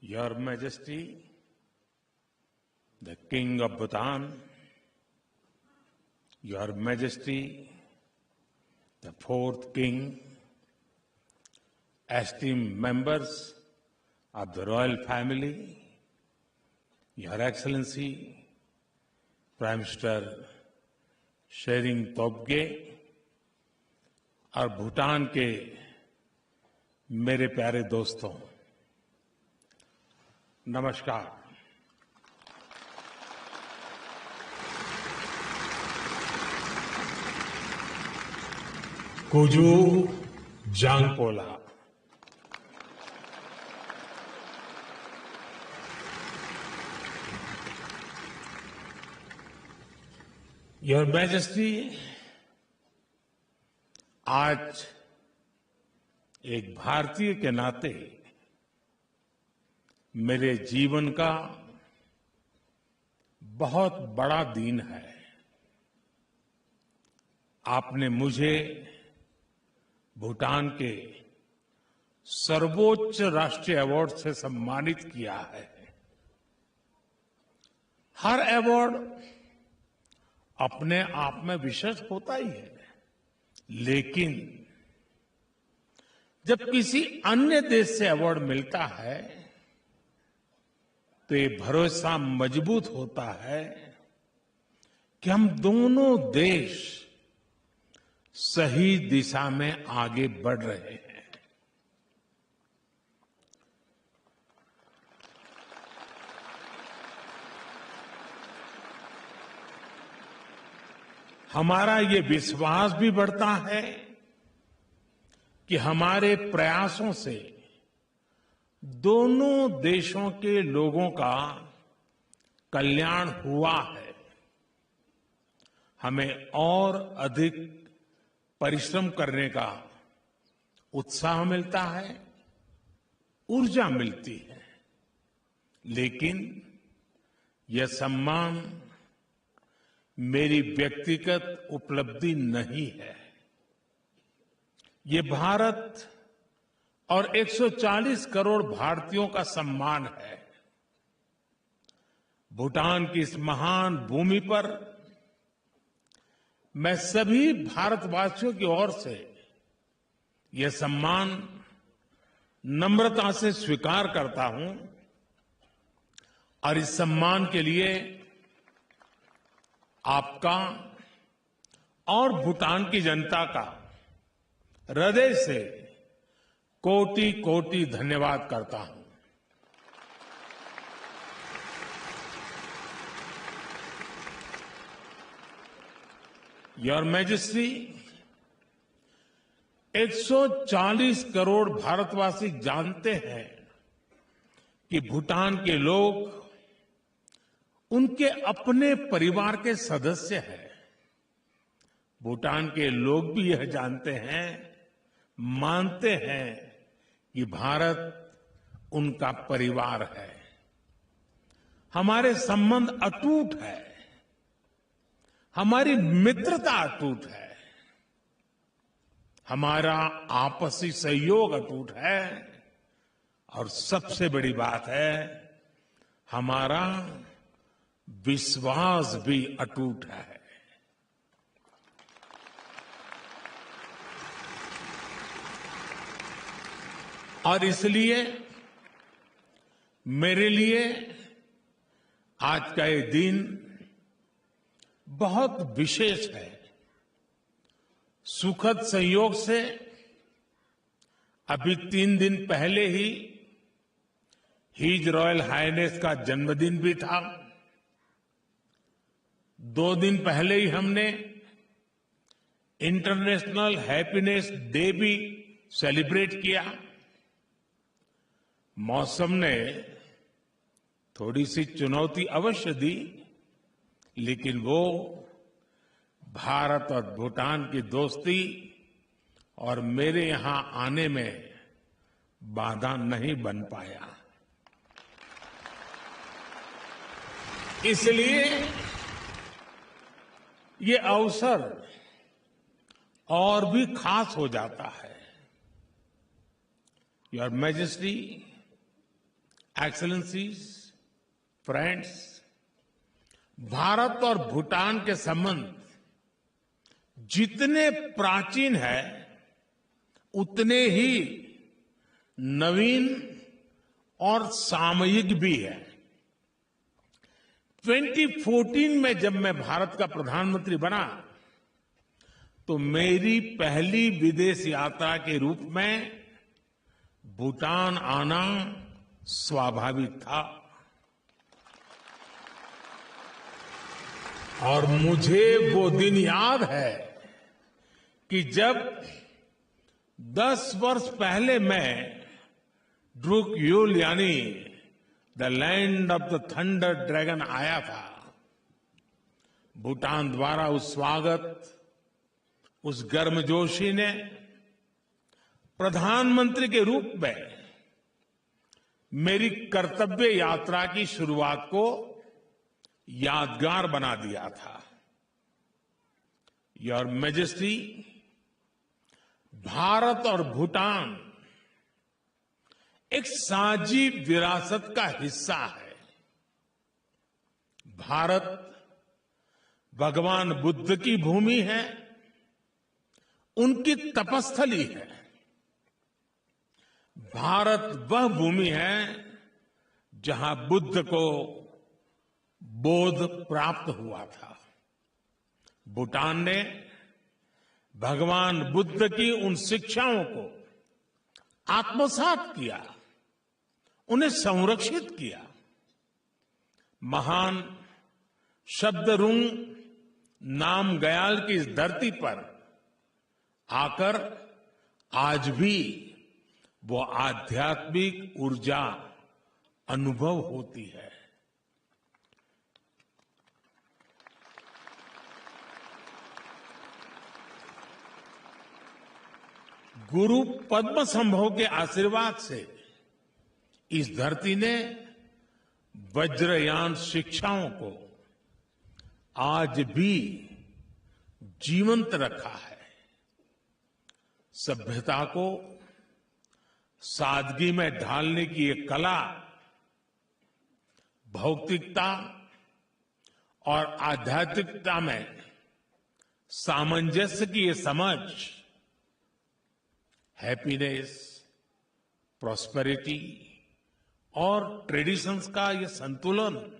Your Majesty, the King of Bhutan, Your Majesty, the fourth King, esteemed members of the royal family, Your Excellency, Prime Minister Tshering Tobgay और भूटान के मेरे प्यारे दोस्तों, नमस्कार। Kuju जांगपोला, your majesty, आज एक भारतीय के नाते मेरे जीवन का बहुत बड़ा दिन है। आपने मुझे भूटान के सर्वोच्च राष्ट्रीय अवार्ड से सम्मानित किया है। हर अवार्ड अपने आप में विशेष होता ही है, लेकिन जब किसी अन्य देश से अवार्ड मिलता है तो ये भरोसा मजबूत होता है कि हम दोनों देश सही दिशा में आगे बढ़ रहे हैं। हमारा ये विश्वास भी बढ़ता है कि हमारे प्रयासों से दोनों देशों के लोगों का कल्याण हुआ है। हमें और अधिक परिश्रम करने का उत्साह मिलता है, ऊर्जा मिलती है, लेकिन यह सम्मान मेरी व्यक्तिगत उपलब्धि नहीं है। ये भारत और 140 करोड़ भारतीयों का सम्मान है। भूटान की इस महान भूमि पर मैं सभी भारतवासियों की ओर से यह सम्मान नम्रता से स्वीकार करता हूं और इस सम्मान के लिए आपका और भूटान की जनता का हृदय से कोटि कोटि धन्यवाद करता हूं। योर मैजेस्टी, 140 करोड़ भारतवासी जानते हैं कि भूटान के लोग उनके अपने परिवार के सदस्य हैं। भूटान के लोग भी यह जानते हैं, मानते हैं कि भारत उनका परिवार है। हमारे संबंध अटूट है, हमारी मित्रता अटूट है, हमारा आपसी सहयोग अटूट है और सबसे बड़ी बात है, हमारा विश्वास भी अटूट है। और इसलिए मेरे लिए आज का ये दिन बहुत विशेष है। सुखद संयोग से अभी 3 दिन पहले ही हिज रॉयल हाइनेस का जन्मदिन भी था। 2 दिन पहले ही हमने इंटरनेशनल हैप्पीनेस डे भी सेलिब्रेट किया। मौसम ने थोड़ी सी चुनौती अवश्य दी, लेकिन वो भारत और भूटान की दोस्ती और मेरे यहां आने में बाधा नहीं बन पाया। इसलिए ये अवसर और भी खास हो जाता है। Your majesty, excellencies, friends, Bharat और भूटान के संबंध जितने प्राचीन हैं, उतने ही नवीन और सामयिक भी है। 2014 में जब मैं भारत का प्रधानमंत्री बना, तो मेरी पहली विदेश यात्रा के रूप में भूटान आना स्वाभाविक था। और मुझे वो दिन याद है कि जब 10 वर्ष पहले मैं ड्रूक यूल यानी the land of the thunder dragon आया था। भूटान द्वारा उस स्वागत, उस गर्मजोशी ने प्रधानमंत्री के रूप में मेरी कर्तव्य यात्रा की शुरुआत को यादगार बना दिया था। योर मैजेस्टी, भारत और भूटान एक साझी विरासत का हिस्सा है। भारत भगवान बुद्ध की भूमि है, उनकी तपस्थली है। भारत वह भूमि है जहां बुद्ध को बोध प्राप्त हुआ था। भूटान ने भगवान बुद्ध की उन शिक्षाओं को आत्मसात किया, उन्हें संरक्षित किया। महान शब्दरुंग नामग्याल की इस धरती पर आकर आज भी वो आध्यात्मिक ऊर्जा अनुभव होती है। गुरु पद्म संभव के आशीर्वाद से इस धरती ने वज्रयान शिक्षाओं को आज भी जीवंत रखा है। सभ्यता को सादगी में ढालने की ये कला, भौतिकता और आध्यात्मिकता में सामंजस्य की ये समझ, हैप्पीनेस, प्रॉस्पेरिटी और ट्रेडिशंस का ये संतुलन,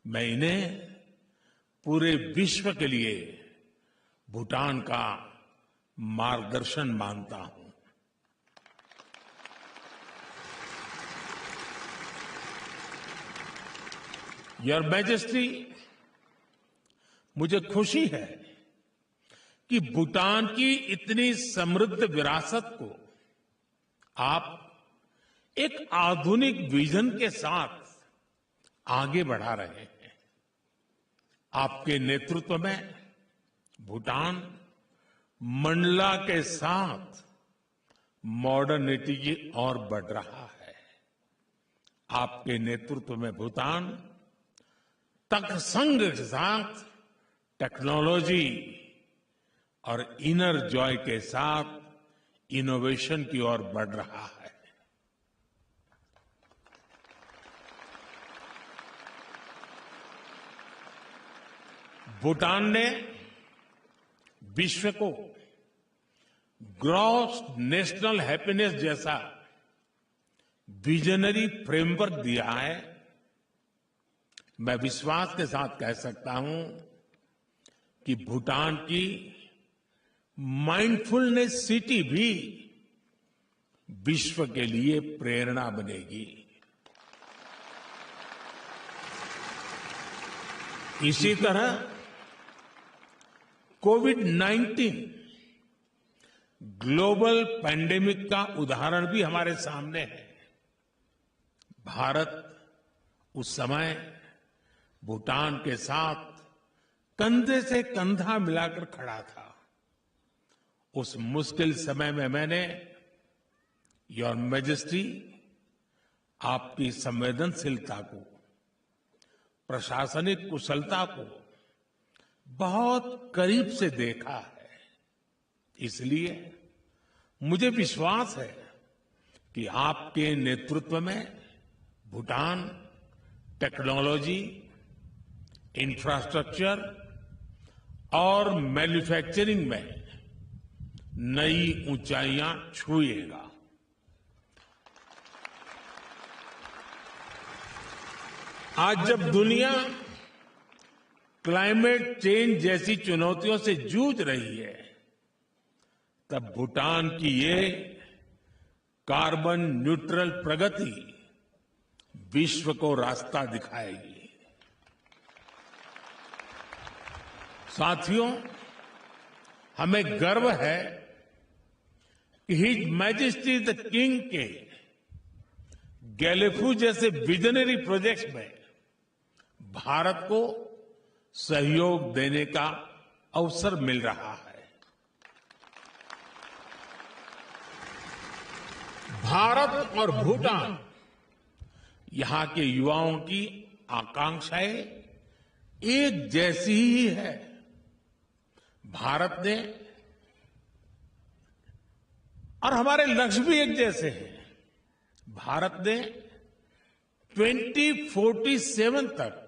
मैं इन्हें पूरे विश्व के लिए भूटान का मार्गदर्शन मानता हूं। योर मैजेस्टी, मुझे खुशी है कि भूटान की इतनी समृद्ध विरासत को आप एक आधुनिक विजन के साथ आगे बढ़ा रहे हैं। आपके नेतृत्व में भूटान मंडला के साथ मॉडर्निटी की ओर बढ़ रहा है। आपके नेतृत्व में भूटान तकसंग के साथ टेक्नोलॉजी और इनर जॉय के साथ इनोवेशन की ओर बढ़ रहा है। भूटान ने विश्व को ग्रॉस नेशनल हैप्पीनेस जैसा विजनरी फ्रेमवर्क दिया है। मैं विश्वास के साथ कह सकता हूं कि भूटान की माइंडफुलनेस सिटी भी विश्व के लिए प्रेरणा बनेगी। इसी तरह कोविड-19 ग्लोबल पैंडेमिक का उदाहरण भी हमारे सामने है। भारत उस समय भूटान के साथ कंधे से कंधा मिलाकर खड़ा था। उस मुश्किल समय में मैंने, योर मैजेस्टी, आपकी संवेदनशीलता को, प्रशासनिक कुशलता को बहुत करीब से देखा है। इसलिए मुझे विश्वास है कि आपके नेतृत्व में भूटान टेक्नोलॉजी, इंफ्रास्ट्रक्चर और मैन्युफैक्चरिंग में नई ऊंचाइयां छुएगा। आज जब दुनिया क्लाइमेट चेंज जैसी चुनौतियों से जूझ रही है, तब भूटान की ये कार्बन न्यूट्रल प्रगति विश्व को रास्ता दिखाएगी। साथियों, हमें गर्व है कि हिज मैजेस्टी द किंग के गैलेफू जैसे विजनरी प्रोजेक्ट्स में भारत को सहयोग देने का अवसर मिल रहा है। भारत और भूटान, यहां के युवाओं की आकांक्षाएं एक जैसी ही है। भारत ने और हमारे लक्ष्य भी एक जैसे हैं। भारत ने 2047 तक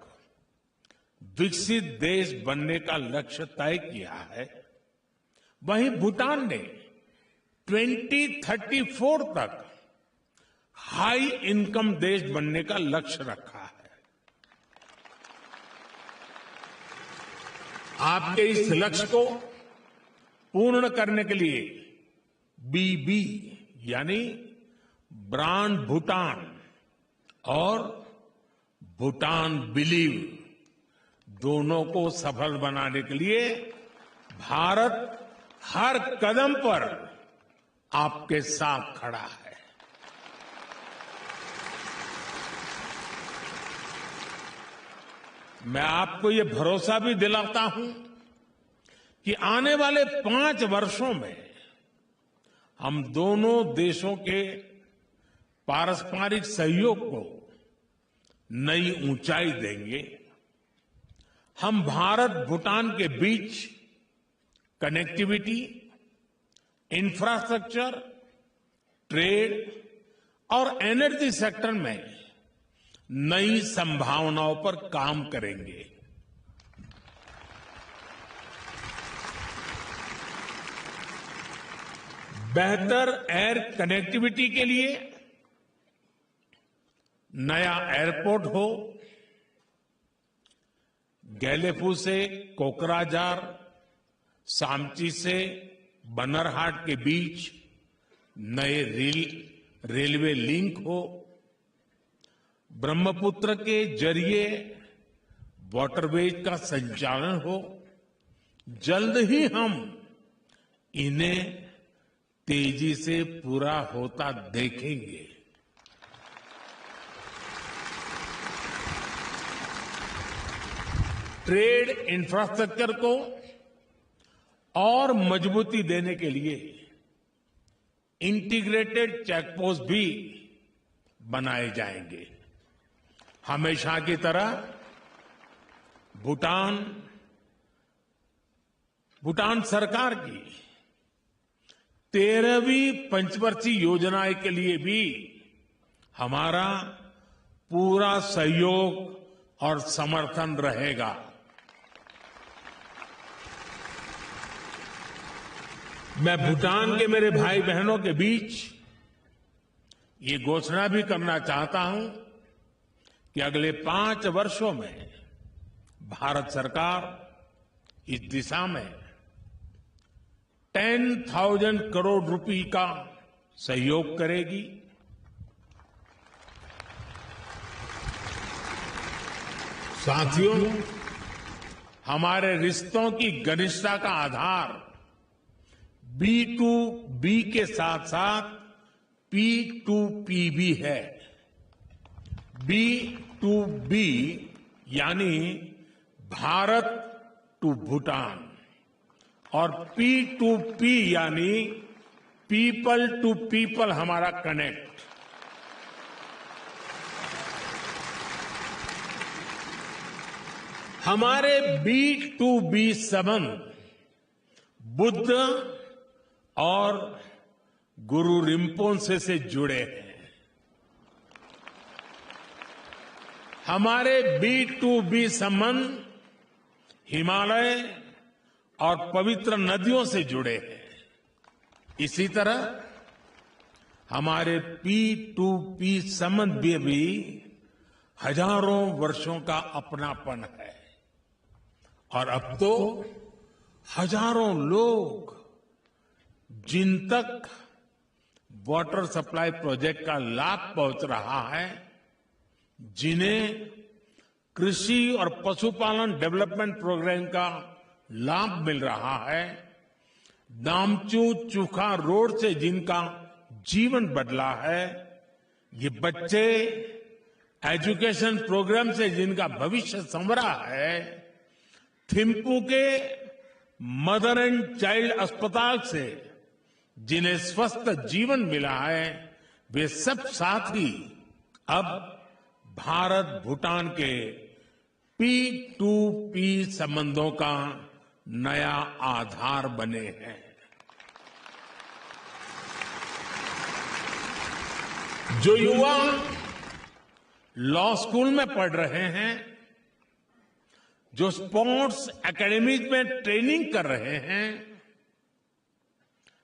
विकसित देश बनने का लक्ष्य तय किया है। वहीं भूटान ने 2034 तक हाई इनकम देश बनने का लक्ष्य रखा है। आपके इस लक्ष्य को पूर्ण करने के लिए बीबी यानी ब्रांड भूटान और भूटान बिलीव दोनों को सफल बनाने के लिए भारत हर कदम पर आपके साथ खड़ा है। मैं आपको ये भरोसा भी दिलाता हूं कि आने वाले 5 वर्षों में हम दोनों देशों के पारस्परिक सहयोग को नई ऊंचाई देंगे। हम भारत भूटान के बीच कनेक्टिविटी, इंफ्रास्ट्रक्चर, ट्रेड और एनर्जी सेक्टर में नई संभावनाओं पर काम करेंगे। बेहतर एयर कनेक्टिविटी के लिए नया एयरपोर्ट हो, गैलेफू से कोकराझार, सामची से बनरहाट के बीच नए रेलवे लिंक हो, ब्रह्मपुत्र के जरिए वाटरवेज का संचालन हो, जल्द ही हम इन्हें तेजी से पूरा होता देखेंगे। ट्रेड इंफ्रास्ट्रक्चर को और मजबूती देने के लिए इंटीग्रेटेड चेकपोस्ट भी बनाए जाएंगे। हमेशा की तरह भूटान सरकार की 13वीं पंचवर्षीय योजना के लिए भी हमारा पूरा सहयोग और समर्थन रहेगा। मैं भूटान के मेरे भाई बहनों के बीच ये घोषणा भी करना चाहता हूं कि अगले 5 वर्षों में भारत सरकार इस दिशा में 10,000 करोड़ रुपए का सहयोग करेगी। साथियों, हमारे रिश्तों की घनिष्ठता का आधार B2B के साथ साथ P2P भी है। B2B यानी भारत टू भूटान और P2P यानी पीपल टू पीपल हमारा कनेक्ट। हमारे B2B संबंध बुद्ध और गुरु रिम्पोंसे से जुड़े हैं। हमारे B2B संबंध हिमालय और पवित्र नदियों से जुड़े हैं। इसी तरह हमारे P2P संबंध भी हजारों वर्षों का अपनापन है और अब तो हजारों लोग जिन तक वाटर सप्लाई प्रोजेक्ट का लाभ पहुंच रहा है, जिन्हें कृषि और पशुपालन डेवलपमेंट प्रोग्राम का लाभ मिल रहा है, दामचू चूखा रोड से जिनका जीवन बदला है, ये बच्चे एजुकेशन प्रोग्राम से जिनका भविष्य संवरा है, थिम्पू के मदर एंड चाइल्ड अस्पताल से जिन्हें स्वस्थ जीवन मिला है, वे सब साथी अब भारत भूटान के P2P संबंधों का नया आधार बने हैं। जो युवा लॉ स्कूल में पढ़ रहे हैं, जो स्पोर्ट्स एकेडमीज में ट्रेनिंग कर रहे हैं,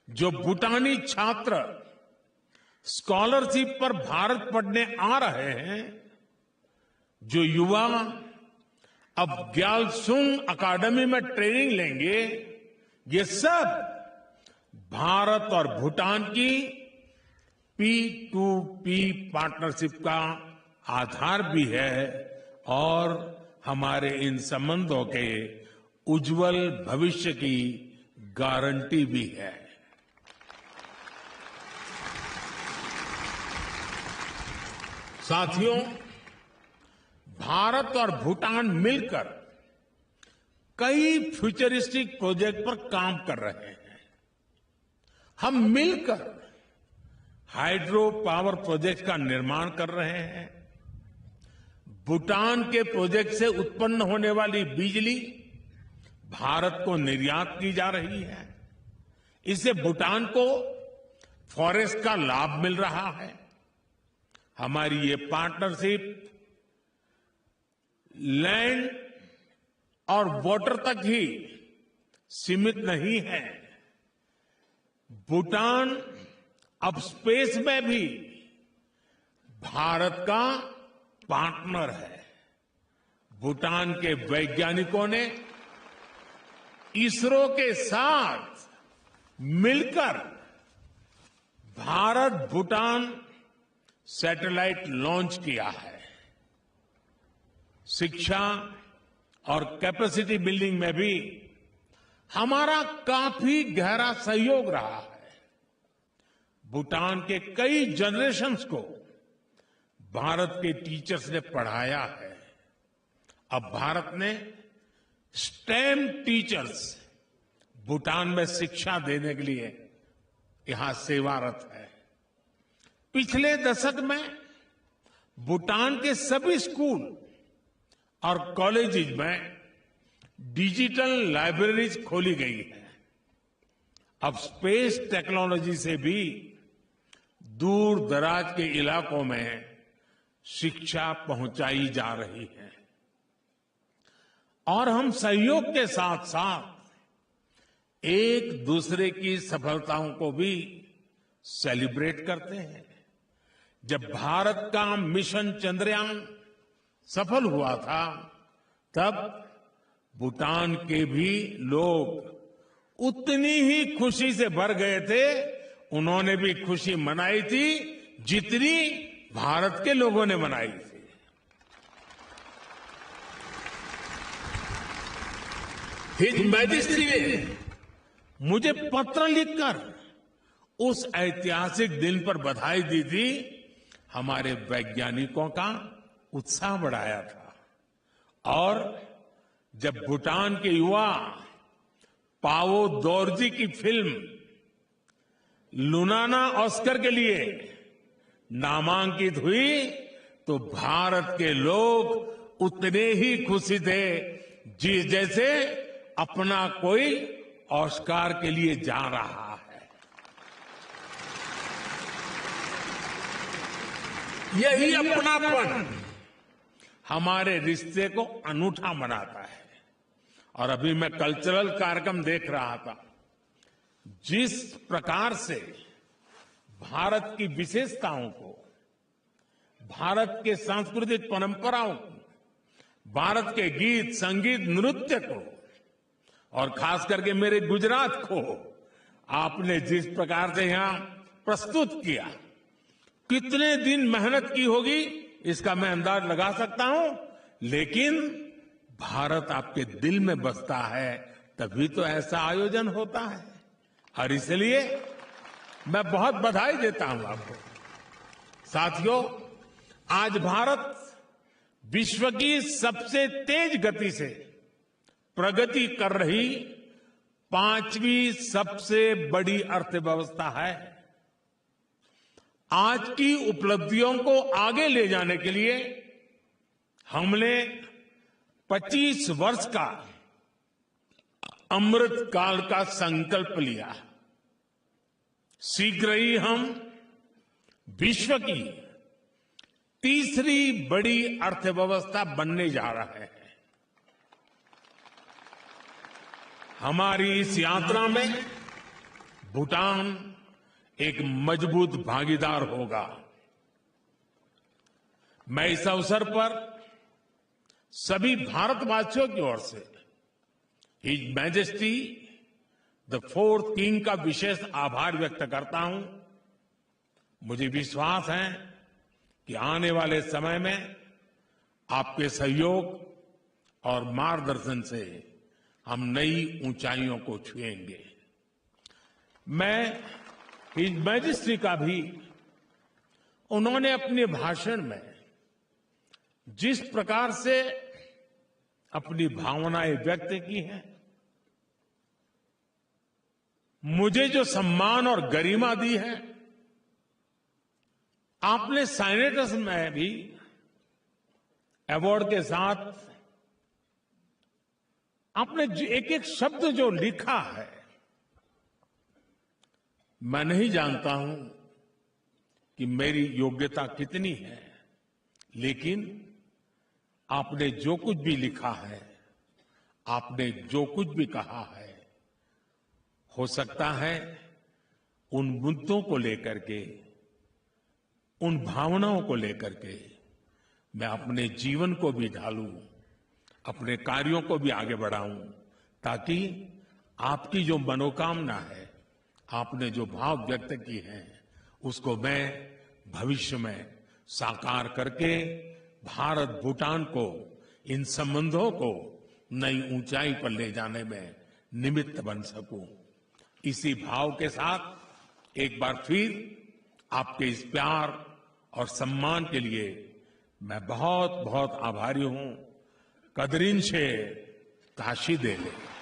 जो भूटानी छात्र स्कॉलरशिप पर भारत पढ़ने आ रहे हैं, जो युवा अब ग्यालसुंग अकादमी में ट्रेनिंग लेंगे, ये सब भारत और भूटान की P2P पार्टनरशिप का आधार भी है और हमारे इन संबंधों के उज्जवल भविष्य की गारंटी भी है। साथियों, भारत और भूटान मिलकर कई फ्यूचरिस्टिक प्रोजेक्ट पर काम कर रहे हैं। हम मिलकर हाइड्रो पावर प्रोजेक्ट का निर्माण कर रहे हैं। भूटान के प्रोजेक्ट से उत्पन्न होने वाली बिजली भारत को निर्यात की जा रही है। इससे भूटान को फॉरेस्ट का लाभ मिल रहा है। हमारी ये पार्टनरशिप लैंड और वाटर तक ही सीमित नहीं है। भूटान अब स्पेस में भी भारत का पार्टनर है। भूटान के वैज्ञानिकों ने इसरो के साथ मिलकर भारत भूटान सैटेलाइट लॉन्च किया है। शिक्षा और कैपेसिटी बिल्डिंग में भी हमारा काफी गहरा सहयोग रहा है। भूटान के कई जनरेशन्स को भारत के टीचर्स ने पढ़ाया है। अब भारत ने स्टेम टीचर्स भूटान में शिक्षा देने के लिए यहां सेवारत है। पिछले दशक में भूटान के सभी स्कूल और कॉलेजेस में डिजिटल लाइब्रेरीज खोली गई है। अब स्पेस टेक्नोलॉजी से भी दूर दराज के इलाकों में शिक्षा पहुंचाई जा रही है और हम सहयोग के साथ साथ एक दूसरे की सफलताओं को भी सेलिब्रेट करते हैं। जब भारत का मिशन चंद्रयान सफल हुआ था, तब भूटान के भी लोग उतनी ही खुशी से भर गए थे। उन्होंने भी खुशी मनाई थी जितनी भारत के लोगों ने मनाई थी। हिज मैजेस्टी ने मुझे पत्र लिखकर उस ऐतिहासिक दिन पर बधाई दी थी। हमारे वैज्ञानिकों का उत्साह बढ़ाया था और जब भूटान के युवा पावो दोरजी की फिल्म लुनाना ऑस्कर के लिए नामांकित हुई तो भारत के लोग उतने ही खुशी थे जैसे अपना कोई ऑस्कार के लिए जा रहा है। यही अपनापन हमारे रिश्ते को अनूठा बनाता है। और अभी मैं कल्चरल कार्यक्रम देख रहा था, जिस प्रकार से भारत की विशेषताओं को, भारत के सांस्कृतिक परंपराओं को, भारत के गीत, संगीत, नृत्य को और खास करके मेरे गुजरात को आपने जिस प्रकार से यहां प्रस्तुत किया, कितने दिन मेहनत की होगी इसका मैं अंदाज लगा सकता हूं, लेकिन भारत आपके दिल में बसता है तभी तो ऐसा आयोजन होता है। और इसलिए मैं बहुत बधाई देता हूं आपको। साथियों, आज भारत विश्व की सबसे तेज गति से प्रगति कर रही 5वीं सबसे बड़ी अर्थव्यवस्था है। आज की उपलब्धियों को आगे ले जाने के लिए हमने 25 वर्ष का अमृत काल का संकल्प लिया। शीघ्र ही हम विश्व की तीसरी बड़ी अर्थव्यवस्था बनने जा रहे हैं। हमारी इस यात्रा में भूटान एक मजबूत भागीदार होगा। मैं इस अवसर पर सभी भारतवासियों की ओर से his majesty the 4th king का विशेष आभार व्यक्त करता हूं। मुझे विश्वास है कि आने वाले समय में आपके सहयोग और मार्गदर्शन से हम नई ऊंचाइयों को छुएंगे। मैं हिज मैजेस्टी का भी उन्होंने अपने भाषण में जिस प्रकार से अपनी भावनाएं व्यक्त की हैं, मुझे जो सम्मान और गरिमा दी है, आपने साइनेटस में भी अवार्ड के साथ आपने एक एक शब्द जो लिखा है, मैं नहीं जानता हूं कि मेरी योग्यता कितनी है, लेकिन आपने जो कुछ भी लिखा है, आपने जो कुछ भी कहा है, हो सकता है उन मुद्दों को लेकर के, उन भावनाओं को लेकर के मैं अपने जीवन को भी ढालूं, अपने कार्यों को भी आगे बढ़ाऊं, ताकि आपकी जो मनोकामना है, आपने जो भाव व्यक्त की हैं, उसको मैं भविष्य में साकार करके भारत भूटान को, इन संबंधों को नई ऊंचाई पर ले जाने में निमित्त बन सकूं। इसी भाव के साथ एक बार फिर आपके इस प्यार और सम्मान के लिए मैं बहुत बहुत आभारी हूं। कदरीन शे काशी दे ले।